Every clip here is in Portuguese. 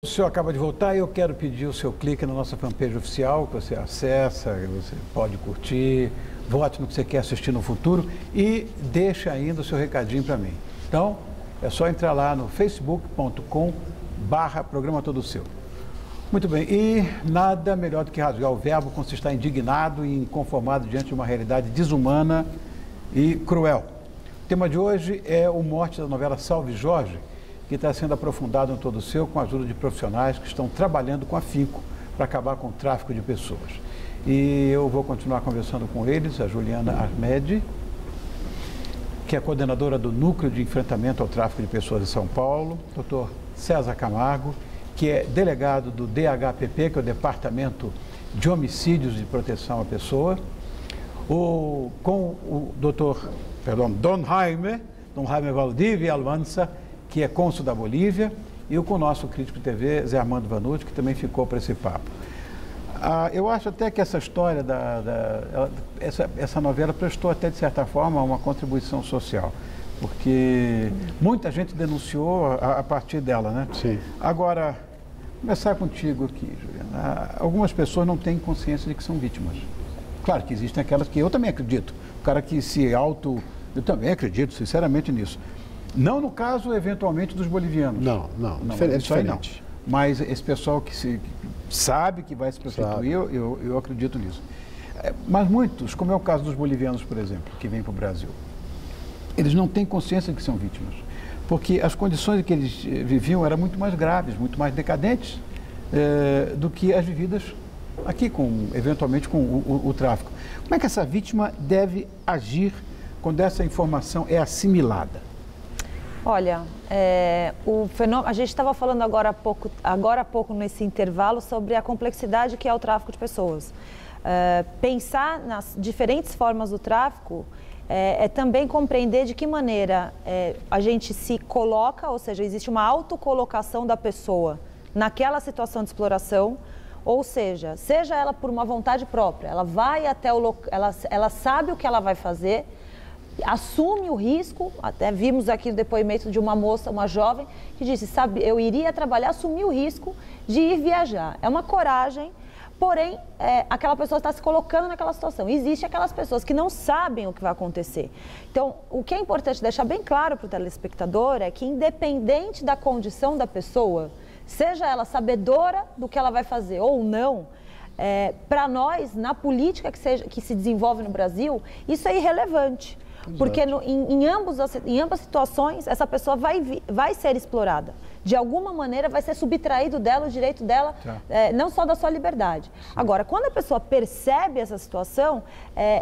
O senhor acaba de voltar e eu quero pedir o seu clique na nossa fanpage oficial, que você acessa, você pode curtir, vote no que você quer assistir no futuro e deixa ainda o seu recadinho para mim. Então, é só entrar lá no facebook.com/programa todo seu. Muito bem, e nada melhor do que rasgar o verbo quando se está indignado e inconformado diante de uma realidade desumana e cruel. O tema de hoje é o mote da novela Salve Jorge, que está sendo aprofundado no todo o seu com a ajuda de profissionais que estão trabalhando com afinco para acabar com o tráfico de pessoas. E eu vou continuar conversando com eles, a Juliana Ahmed, que é coordenadora do Núcleo de Enfrentamento ao Tráfico de Pessoas de São Paulo, Dr. César Camargo, que é delegado do DHPP, que é o Departamento de Homicídios e Proteção à Pessoa, com o Don Jaime Valdivia Almanza, que é cônsul da Bolívia, e com o nosso crítico de TV, Zé Armando Vanucci, que também ficou para esse papo. Eu acho até que essa história, essa novela prestou até, de certa forma, uma contribuição social, porque muita gente denunciou a partir dela, né? Sim. Agora, começar contigo aqui, Juliana. Algumas pessoas não têm consciência de que são vítimas. Claro que existem aquelas que eu também acredito. O cara que se auto... Eu também acredito, sinceramente, nisso. Não no caso, eventualmente, dos bolivianos. Não, é diferente. Não. Mas esse pessoal que sabe que vai se prostituir, eu acredito nisso. Mas muitos, como é o caso dos bolivianos, por exemplo, que vêm para o Brasil, eles não têm consciência de que são vítimas, porque as condições em que eles viviam eram muito mais graves, muito mais decadentes do que as vividas aqui, eventualmente com o tráfico. Como é que essa vítima deve agir quando essa informação é assimilada? Olha, o fenômeno, a gente estava falando agora há pouco nesse intervalo sobre a complexidade que é o tráfico de pessoas. Pensar nas diferentes formas do tráfico é também compreender de que maneira a gente se coloca, ou seja, existe uma autocolocação da pessoa naquela situação de exploração, ou seja ela por uma vontade própria, ela vai até o local, ela sabe o que ela vai fazer, assume o risco. Até vimos aqui o depoimento de uma moça, uma jovem, que disse, sabe, eu iria trabalhar, assumir o risco de ir viajar. É uma coragem, porém, aquela pessoa está se colocando naquela situação. Existem aquelas pessoas que não sabem o que vai acontecer. Então, o que é importante deixar bem claro para o telespectador é que, independente da condição da pessoa, seja ela sabedora do que ela vai fazer ou não, para nós, na política que se desenvolve no Brasil, isso é irrelevante. Porque em ambas situações, essa pessoa vai ser explorada. De alguma maneira vai ser subtraído dela o direito dela, não só da sua liberdade. Sim. Agora, quando a pessoa percebe essa situação,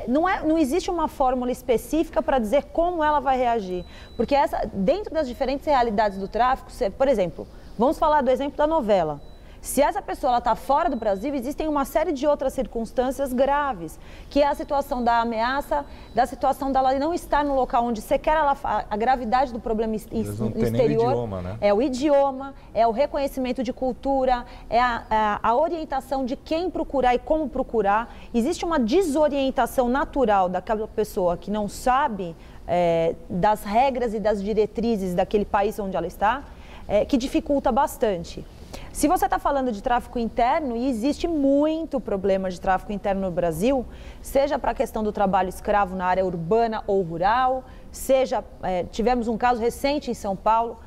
não existe uma fórmula específica para dizer como ela vai reagir. Porque dentro das diferentes realidades do tráfico, por exemplo, vamos falar do exemplo da novela. Se essa pessoa está fora do Brasil, existem uma série de outras circunstâncias graves, que é a situação da ameaça, da situação dela não estar no local onde sequer a gravidade do problema exterior. Nem o idioma, né? É o idioma, é o reconhecimento de cultura, é a orientação de quem procurar e como procurar. Existe uma desorientação natural daquela pessoa que não sabe das regras e das diretrizes daquele país onde ela está, que dificulta bastante. Se você está falando de tráfico interno, e existe muito problema de tráfico interno no Brasil, seja para a questão do trabalho escravo na área urbana ou rural, tivemos um caso recente em São Paulo,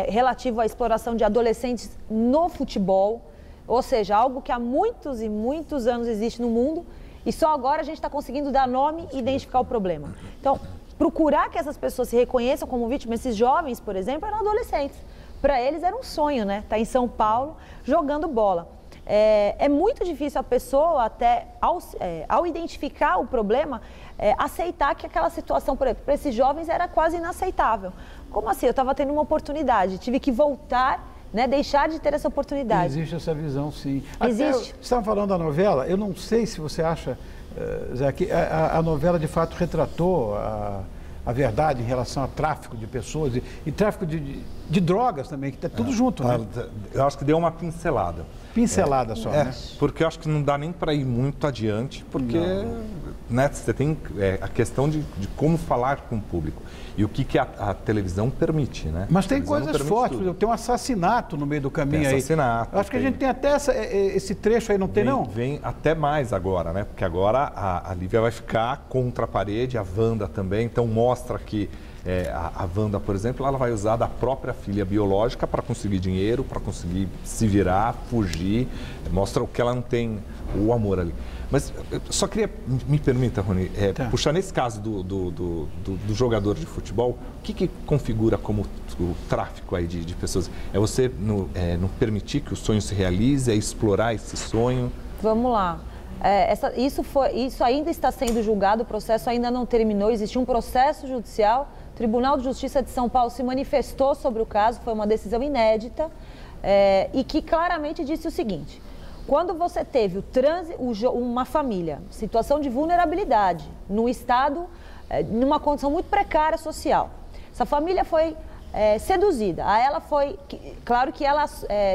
relativo à exploração de adolescentes no futebol, ou seja, algo que há muitos e muitos anos existe no mundo, e só agora a gente está conseguindo dar nome e identificar o problema. Então, procurar que essas pessoas se reconheçam como vítimas, esses jovens, por exemplo, eram adolescentes. Para eles era um sonho, né? Estar em São Paulo jogando bola. É muito difícil a pessoa, até ao identificar o problema, aceitar que aquela situação, por exemplo, para esses jovens era quase inaceitável. Como assim? Eu estava tendo uma oportunidade, tive que voltar, né? Deixar de ter essa oportunidade. Existe essa visão, sim. Existe. Você estava falando da novela, eu não sei se você acha, Zé, que a novela de fato retratou a verdade em relação a tráfico de pessoas e tráfico de drogas também, que está tudo junto, né? Eu acho que deu uma pincelada. pincelada só, né? Porque eu acho que não dá nem para ir muito adiante, porque né, você tem a questão de como falar com o público e o que a televisão permite, né? Mas tem coisas fortes, tem um assassinato no meio do caminho aí. Assassinato. Acho que a gente tem até esse trecho aí, não tem não? Vem até mais agora, né? Porque agora a Lívia vai ficar contra a parede, a Wanda também, então mostra que a Wanda, por exemplo, ela vai usar da própria filha biológica para conseguir dinheiro, para conseguir se virar, fugir, mostra o que ela não tem, o amor ali. Mas eu só queria, me permita, Rony, puxar nesse caso do jogador de futebol, o que configura como o tráfico aí de pessoas? É você não permitir que o sonho se realize, é explorar esse sonho? Vamos lá. Isso ainda está sendo julgado, o processo ainda não terminou, existe um processo judicial. O Tribunal de Justiça de São Paulo se manifestou sobre o caso, foi uma decisão inédita e que claramente disse o seguinte: quando você teve uma família, situação de vulnerabilidade, num estado, numa condição muito precária social, essa família foi seduzida. A ela foi, claro que ela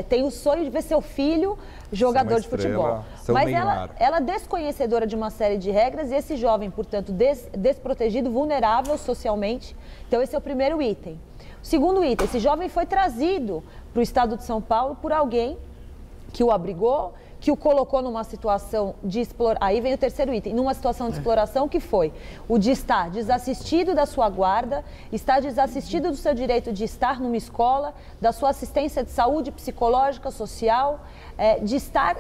tem o sonho de ver seu filho jogador de futebol, mas ela desconhecedora de uma série de regras e esse jovem, portanto, desprotegido, vulnerável socialmente. Então esse é o primeiro item. O segundo item, esse jovem foi trazido para o estado de São Paulo por alguém que o abrigou, que o colocou numa situação de exploração. Aí vem o terceiro item, numa situação de exploração que foi o de estar desassistido da sua guarda, estar desassistido do seu direito de estar numa escola, da sua assistência de saúde psicológica, social, de estar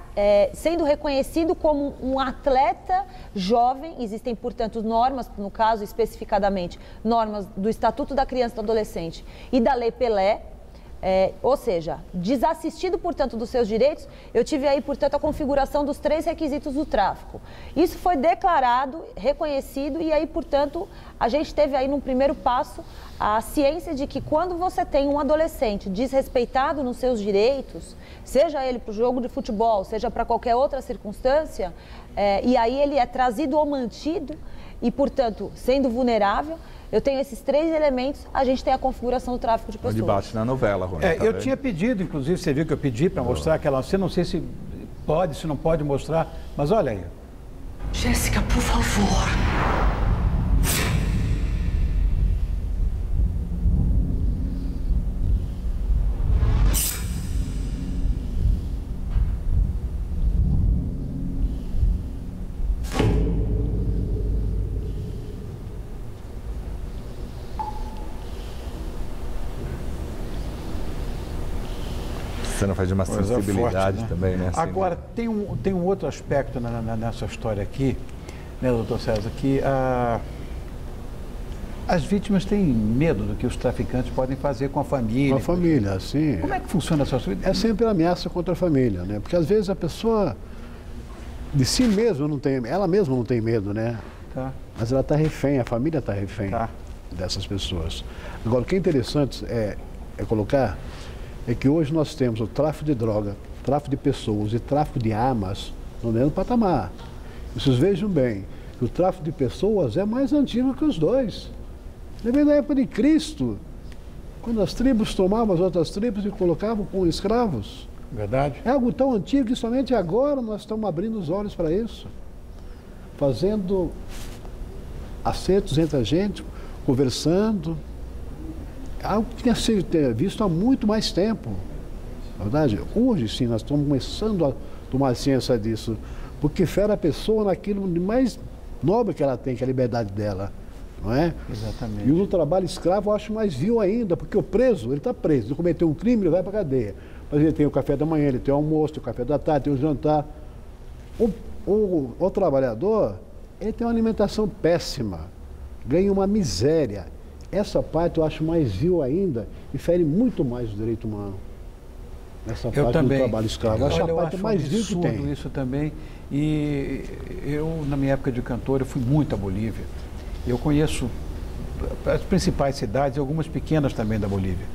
sendo reconhecido como um atleta jovem. Existem, portanto, normas, no caso especificadamente, normas do Estatuto da Criança e do Adolescente e da Lei Pelé. Ou seja, desassistido, portanto, dos seus direitos, eu tive aí, portanto, a configuração dos 3 requisitos do tráfico. Isso foi declarado, reconhecido e aí, portanto, a gente teve aí num primeiro passo a ciência de que quando você tem um adolescente desrespeitado nos seus direitos, seja ele para o jogo de futebol, seja para qualquer outra circunstância, e aí ele é trazido ou mantido e, portanto, sendo vulnerável, eu tenho esses 3 elementos, a gente tem a configuração do tráfico de pessoas. O debate na novela, Rony. Eu tinha pedido, inclusive, você viu que eu pedi para mostrar aquela cena, não sei se pode, se não pode mostrar, mas olha aí. Jéssica, por favor. Você não faz de uma sensibilidade forte, né? Também, né? Agora, tem um outro aspecto nessa história aqui, né, doutor César, que as vítimas têm medo do que os traficantes podem fazer com a família. Com a família, sim. Como é que funciona essa vida? É sempre ameaça contra a família, né? Porque às vezes a pessoa de si mesma não tem, ela mesma não tem medo, né? Tá. Mas ela está refém, a família está refém dessas pessoas. Agora, o que é interessante é colocar é que hoje nós temos o tráfico de droga, tráfico de pessoas e tráfico de armas no mesmo patamar. Vocês vejam bem que o tráfico de pessoas é mais antigo que os dois. Lembra da época de Cristo, quando as tribos tomavam as outras tribos e colocavam como escravos. Verdade. É algo tão antigo que somente agora nós estamos abrindo os olhos para isso. Fazendo acertos entre a gente, conversando. Algo que tinha sido visto há muito mais tempo. Na verdade, hoje sim, nós estamos começando a tomar ciência disso, porque fere a pessoa naquilo de mais nobre que ela tem, que é a liberdade dela, não é? Exatamente. E o trabalho escravo eu acho mais vil ainda, porque o preso, ele está preso, ele cometeu um crime, ele vai para a cadeia. Mas ele tem o café da manhã, ele tem o almoço, tem o café da tarde, tem o jantar. O trabalhador, ele tem uma alimentação péssima, ganha uma miséria. Essa parte eu acho mais vil ainda e fere muito mais o direito humano. Essa parte do trabalho escravo. Eu acho a parte mais vil que tem. Isso também. E eu, na minha época de cantor, eu fui muito à Bolívia. Eu conheço as principais cidades e algumas pequenas também da Bolívia.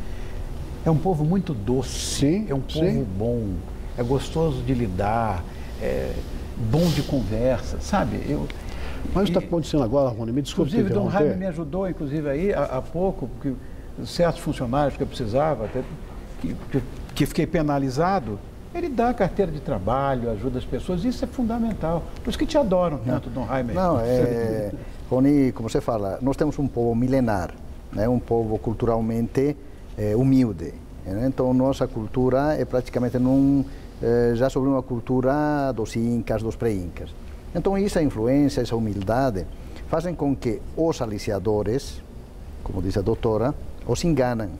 É um povo muito doce, sim, é um povo bom, é gostoso de lidar, é bom de conversa, sabe? Mas está acontecendo agora, Rony, me desculpe. Inclusive, Dom Jaime me ajudou, inclusive, aí há pouco, porque certos funcionários que eu precisava, até que fiquei penalizado, ele dá carteira de trabalho, ajuda as pessoas, isso é fundamental. Por isso que te adoram tanto, Dom Jaime. Não, Rony, como você fala, nós temos um povo milenar, né? Um povo culturalmente humilde. Né? Então, nossa cultura é praticamente já sobre uma cultura dos incas, dos pré-incas. Então, essa influência, essa humildade, fazem com que os aliciadores, como diz a doutora, os enganam.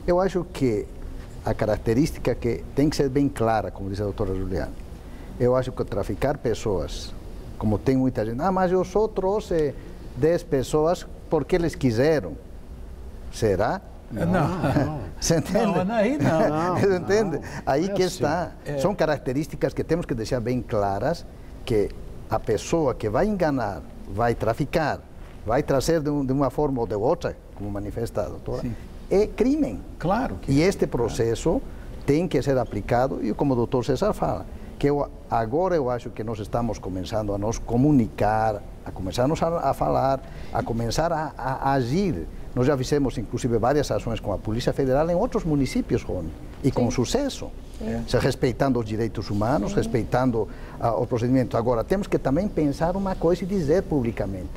Eu acho que a característica que tem que ser bem clara, como diz a doutora Juliana, eu acho que traficar pessoas, como tem muita gente, mas eu só trouxe 10 pessoas porque eles quiseram. Será? Não. Você entende? Não, aí não. Você entende? Aí que assim. está. São características que temos que deixar bem claras, que a pessoa que vai enganar, vai traficar, vai trazer de uma forma ou de outra, como manifesta a doutora, sim, é crime. Claro. E este processo tem que ser aplicado, e como o doutor César fala, que agora eu acho que nós estamos começando a nos comunicar, a começarmos a falar, a começar a agir. Nós já fizemos, inclusive, várias ações com a Polícia Federal em outros municípios, Rony, e com sucesso. Se respeitando os direitos humanos, respeitando o procedimento. Agora, temos que também pensar uma coisa e dizer publicamente: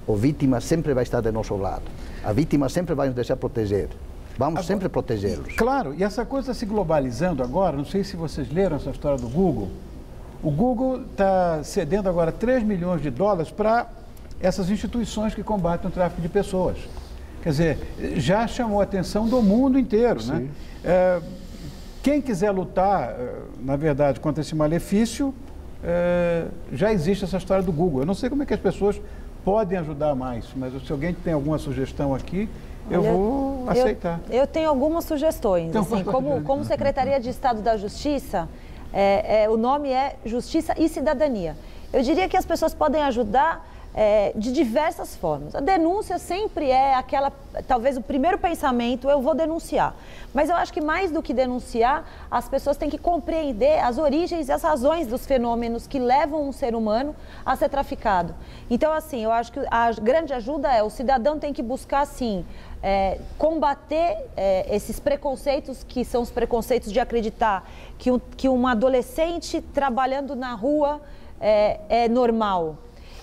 o vítima sempre vai estar do nosso lado, a vítima sempre vai nos deixar proteger. Vamos sempre protegê-los. Claro, e essa coisa está se globalizando agora, não sei se vocês leram essa história do Google. O Google está cedendo agora 3 milhões de dólares para essas instituições que combatem o tráfico de pessoas. Quer dizer, já chamou a atenção do mundo inteiro, né? Quem quiser lutar, na verdade, contra esse malefício, já existe essa história do Google. Eu não sei como é que as pessoas podem ajudar mais, mas se alguém tem alguma sugestão aqui, eu vou aceitar. Eu tenho algumas sugestões. Então, assim, como Secretaria de Estado da Justiça, o nome é Justiça e Cidadania. Eu diria que as pessoas podem ajudar de diversas formas. A denúncia sempre é aquela, talvez o primeiro pensamento, eu vou denunciar. Mas eu acho que mais do que denunciar, as pessoas têm que compreender as origens e as razões dos fenômenos que levam um ser humano a ser traficado. Então, assim, eu acho que a grande ajuda o cidadão tem que buscar, assim, combater esses preconceitos, que são os preconceitos de acreditar que um adolescente trabalhando na rua é normal.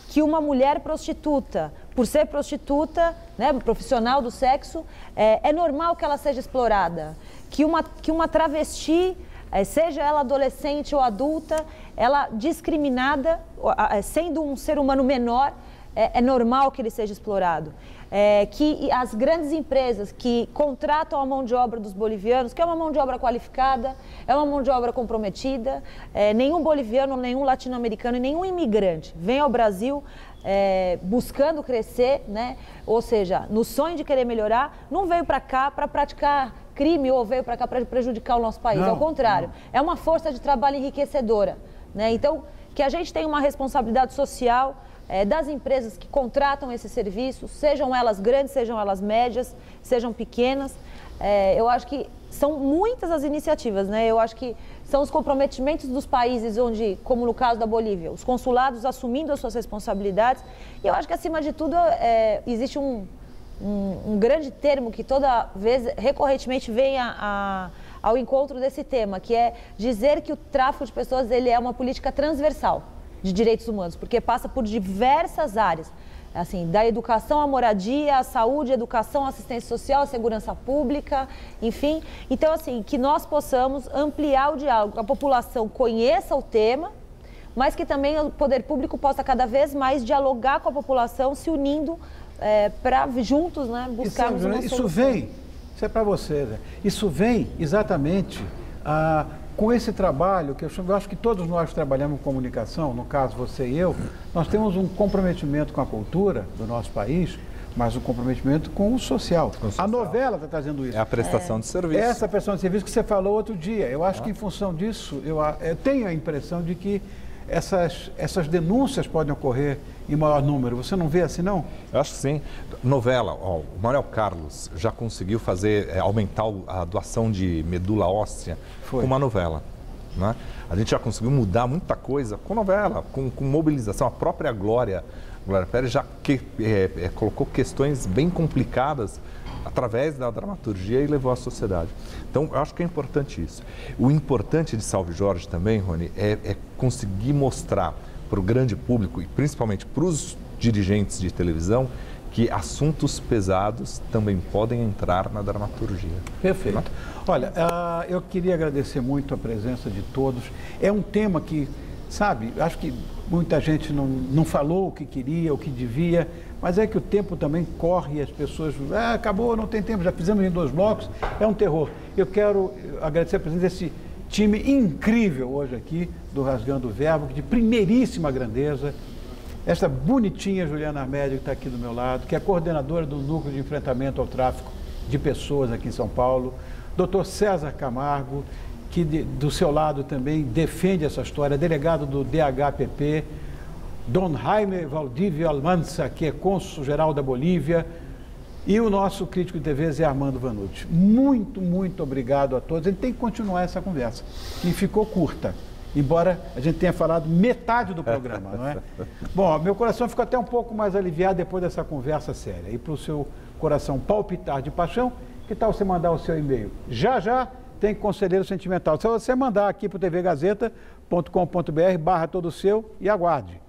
Que uma mulher prostituta, por ser prostituta, né, profissional do sexo, é normal que ela seja explorada. Que uma travesti, seja ela adolescente ou adulta, ela discriminada, sendo um ser humano menor, é normal que ele seja explorado. Que as grandes empresas que contratam a mão de obra dos bolivianos, que é uma mão de obra qualificada, é uma mão de obra comprometida, nenhum boliviano, nenhum latino-americano e nenhum imigrante vem ao Brasil buscando crescer, né? Ou seja, no sonho de querer melhorar, não veio para cá para praticar crime ou veio para cá para prejudicar o nosso país. Ao contrário, é uma força de trabalho enriquecedora, né? Então, que a gente tenha uma responsabilidade social das empresas que contratam esses serviços, sejam elas grandes, sejam elas médias, sejam pequenas. Eu acho que são muitas as iniciativas, né? Eu acho que são os comprometimentos dos países onde, como no caso da Bolívia, os consulados assumindo as suas responsabilidades. E eu acho que, acima de tudo, existe um grande termo que toda vez, recorrentemente, vem ao encontro desse tema, que é dizer que o tráfico de pessoas ele é uma política transversal de direitos humanos, porque passa por diversas áreas, assim, da educação à moradia, à saúde, à educação, à assistência social, à segurança pública, enfim. Então, assim, que nós possamos ampliar o diálogo, que a população conheça o tema, mas que também o poder público possa cada vez mais dialogar com a população, se unindo para juntos, né, buscarmos uma solução. Isso é para você, né? Isso vem exatamente com esse trabalho, que eu acho que todos nós trabalhamos com comunicação, no caso você e eu, nós temos um comprometimento com a cultura do nosso país, mas um comprometimento com o social. A novela está trazendo isso. É a prestação de serviço. Essa prestação de serviço que você falou outro dia. Eu acho que em função disso, eu tenho a impressão de que essas denúncias podem ocorrer em maior número. Você não vê assim, não? Eu acho que sim. Novela, o Manuel Carlos já conseguiu aumentar a doação de medula óssea com uma novela. Né? A gente já conseguiu mudar muita coisa com novela, com mobilização. A própria Glória Pérez já colocou questões bem complicadas através da dramaturgia e levou à sociedade. Então, eu acho que é importante isso. O importante de Salve Jorge também, Rony, é conseguir mostrar para o grande público e principalmente para os dirigentes de televisão que assuntos pesados também podem entrar na dramaturgia. Perfeito. Olha, eu queria agradecer muito a presença de todos. É um tema que, sabe, acho que muita gente não falou o que queria, o que devia, mas é que o tempo também corre e as pessoas... acabou, não tem tempo, já fizemos em 2 blocos, é um terror. Eu quero agradecer a presença desse time incrível hoje aqui, do Rasgando o Verbo, de primeiríssima grandeza. Esta bonitinha Juliana Armédio, que está aqui do meu lado, que é coordenadora do Núcleo de Enfrentamento ao Tráfico de Pessoas aqui em São Paulo. Dr. César Camargo, que do seu lado também defende essa história, delegado do DHPP. Dom Jaime Valdívia Almanza, que é cônsul-geral da Bolívia. E o nosso crítico de TV, Zé Armando Vanucci. Muito, muito obrigado a todos. A gente tem que continuar essa conversa, que ficou curta. Embora a gente tenha falado metade do programa, não é? Bom, meu coração ficou até um pouco mais aliviado depois dessa conversa séria. E para o seu coração palpitar de paixão, que tal você mandar o seu e-mail? Já tem Conselheiro Sentimental. Se você mandar aqui para o tvgazeta.com.br/todo seu e aguarde.